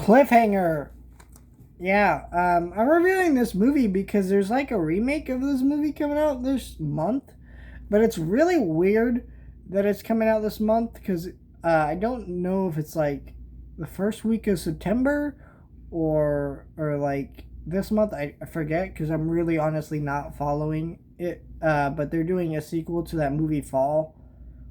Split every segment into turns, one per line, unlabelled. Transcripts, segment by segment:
Cliffhanger. Yeah, I'm reviewing this movie because there's like a remake of this movie coming out this month, but it's really weird that it's coming out this month because I don't know if it's like the first week of September or like this month. I forget because I'm really honestly not following it. But they're doing a sequel to that movie Fall,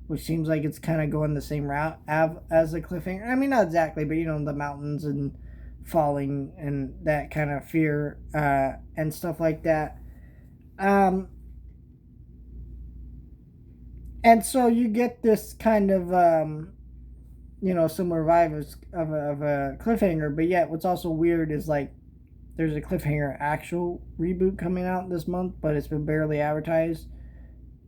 which seems like it's kind of going the same route as a Cliffhanger. I mean, not exactly, but the mountains and falling and that kind of fear and stuff like that. Um, and so you get this kind of similar vibe of a Cliffhanger, but yet what's also weird is like there's a Cliffhanger actual reboot coming out this month, but it's been barely advertised.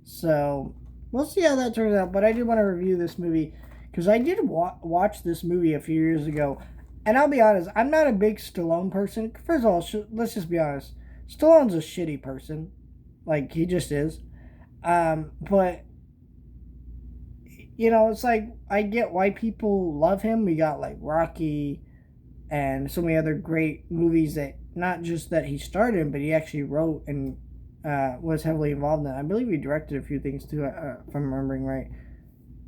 So we'll see how that turns out. But I do want to review this movie because I did watch this movie a few years ago. And I'll be honest, I'm not a big Stallone person. First of all, let's just be honest. Stallone's a shitty person. Like, he just is. But, it's like, I get why people love him. We got, like, Rocky and so many other great movies that, not just that he started, but he actually wrote and was heavily involved in. I believe he directed a few things too, if I'm remembering right.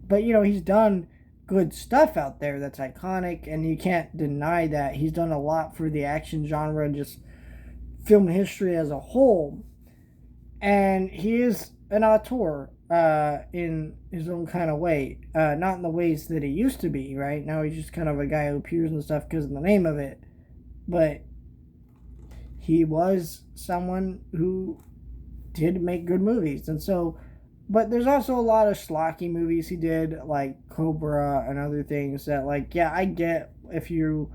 But he's done good stuff out there that's iconic, and you can't deny that he's done a lot for the action genre, just film history as a whole. And he is an auteur in his own kind of way, not in the ways that he used to be. Right now, he's just kind of a guy who appears and stuff because of the name of it, but he was someone who did make good movies. And so, but there's also a lot of schlocky movies he did, like Cobra and other things that, like, yeah, I get if you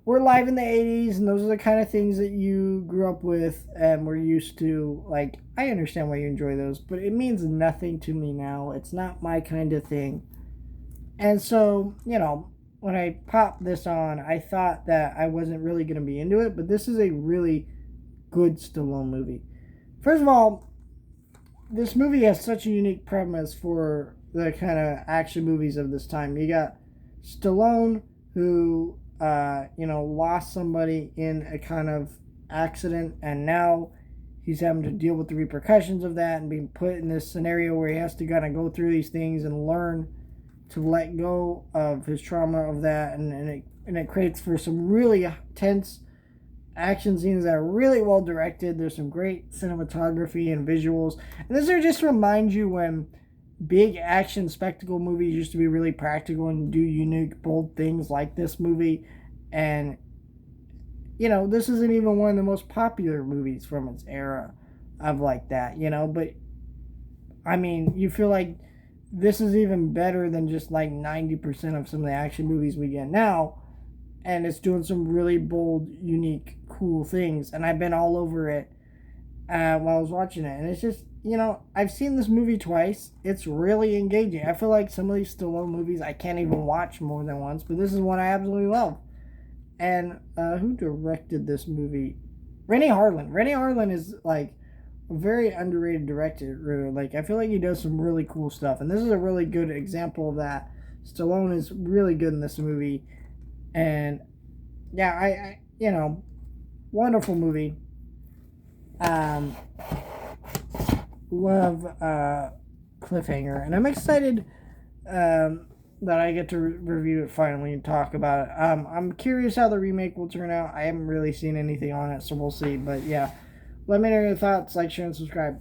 were alive in the 80s and those are the kind of things that you grew up with and were used to. Like, I understand why you enjoy those, but it means nothing to me now. It's not my kind of thing. And so, when I popped this on, I thought that I wasn't really going to be into it, but this is a really good Stallone movie. First of all, this movie has such a unique premise for the kind of action movies of this time. You got Stallone, who, lost somebody in a kind of accident, and now he's having to deal with the repercussions of that and being put in this scenario where he has to kind of go through these things and learn to let go of his trauma of that, and it creates for some really tense action scenes that are really well directed. There's some great cinematography and visuals, and this just reminds you when big action spectacle movies used to be really practical and do unique, bold things like this movie. And this isn't even one of the most popular movies from its era of like that, but I mean, you feel like this is even better than just like 90% of some of the action movies we get now. And it's doing some really bold, unique, cool things. And I've been all over it while I was watching it. And it's just, I've seen this movie twice. It's really engaging. I feel like some of these Stallone movies I can't even watch more than once. But this is one I absolutely love. And who directed this movie? Rennie Harlin. Rennie Harlin is like a very underrated director. Really. Like, I feel like he does some really cool stuff. And this is a really good example of that. Stallone is really good in this movie. And yeah, I wonderful movie. Love Cliffhanger, and I'm excited that I get to review it finally and talk about it. I'm curious how the remake will turn out. I haven't really seen anything on it, so we'll see. But yeah, let me know your thoughts. Like, share, and subscribe.